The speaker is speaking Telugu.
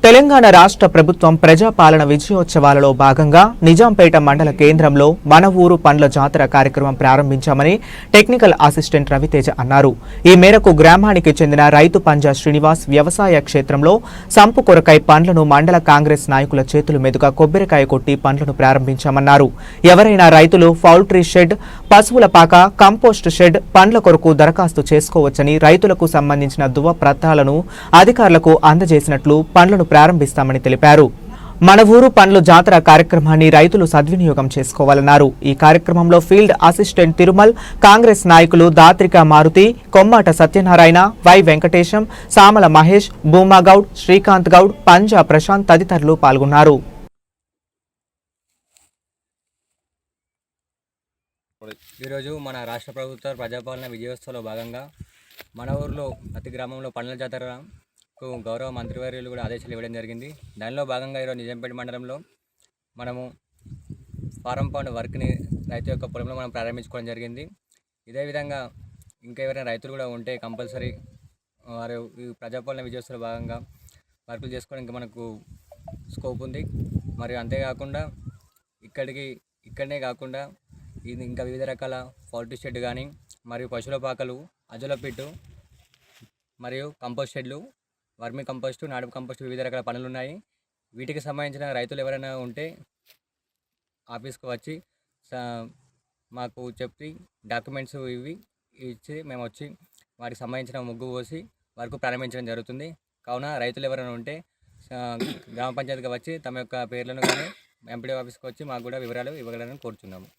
తెలంగాణ రాష్ట్ర ప్రభుత్వం ప్రజాపాలన విజయోత్సవాలలో భాగంగా నిజాంపేట మండల కేంద్రంలో మన ఊరు పండ్ల జాతర కార్యక్రమం ప్రారంభించామని టెక్నికల్ అసిస్టెంట్ రవితేజ అన్నారు. ఈ మేరకు గ్రామానికి చెందిన రైతు పంజా శ్రీనివాస్ వ్యవసాయ క్షేత్రంలో సంపు కొరకై పండ్లను మండల కాంగ్రెస్ నాయకుల చేతుల మీదుగా కొబ్బరికాయ కొట్టి పండ్లను ప్రారంభించామన్నారు. ఎవరైనా రైతులు పౌల్ట్రీ షెడ్, పశువుల పాక, కంపోస్ట్ షెడ్ పండ్ల కొరకు దరఖాస్తు చేసుకోవచ్చని, రైతులకు సంబంధించిన దువ్వ పత్రాలను అధికారులకు అందజేసినట్లు పండ్లను ప్రారంభిస్తామని తెలిపారు. మన ఊరు పండ్ల జాతర కార్యక్రమాన్ని రైతులు సద్వినియోగం చేసుకోవాలన్నారు. ఈ కార్యక్రమంలో ఫీల్డ్ అసిస్టెంట్ తిరుమల్, కాంగ్రెస్ నాయకులు దాత్రిక మారుతి, కొమ్మాట సత్యనారాయణ, వై వెంకటేశం, సామల మహేష్, భూమాగౌడ్, శ్రీకాంత్ గౌడ్, పంజా ప్రశాంత్ తదితరులు పాల్గొన్నారు. ఈరోజు మన రాష్ట్ర ప్రభుత్వ ప్రజాపాలన విజయోత్సవంలో భాగంగా మన ఊరిలో ప్రతి గ్రామంలో పండ్ల జాతరకు గౌరవ మంత్రివర్యులు కూడా ఆదేశాలు ఇవ్వడం జరిగింది. దానిలో భాగంగా ఈరోజు నిజాంపేట మండలంలో మనము ఫారం పండ్ వర్క్ని రైతు యొక్క పొలంలో మనం ప్రారంభించుకోవడం జరిగింది. ఇదే విధంగా ఇంకా ఎవరైనా రైతులు కూడా ఉంటే కంపల్సరీ వారు ఈ ప్రజాపాలన విజయోత్సవంలో భాగంగా వర్కులు చేసుకోవడానికి మనకు స్కోప్ ఉంది. మరియు అంతేకాకుండా ఇక్కడనే కాకుండా ఇది ఇంకా వివిధ రకాల పౌల్ట్రీ షెడ్ కానీ, మరియు పశువుల పాకలు, అజుల పిట్టు, మరియు కంపోస్ట్ షెడ్లు, వర్మి కంపోస్టు, నాడు కంపోస్టు, వివిధ రకాల పనులు ఉన్నాయి. వీటికి సంబంధించిన రైతులు ఎవరైనా ఉంటే ఆఫీస్కి వచ్చి మాకు చెప్పి డాక్యుమెంట్స్ ఇవి ఇచ్చి మేము వచ్చి వాటికి సంబంధించిన ముగ్గు పోసి వర్క్ ప్రారంభించడం జరుగుతుంది. కావున రైతులు ఎవరైనా ఉంటే గ్రామ పంచాయతీకి వచ్చి తమ యొక్క పేర్లను కానీ ఎంపీడీ ఆఫీస్కి వచ్చి మాకు కూడా వివరాలు ఇవ్వగలరని కోరుచున్నాము.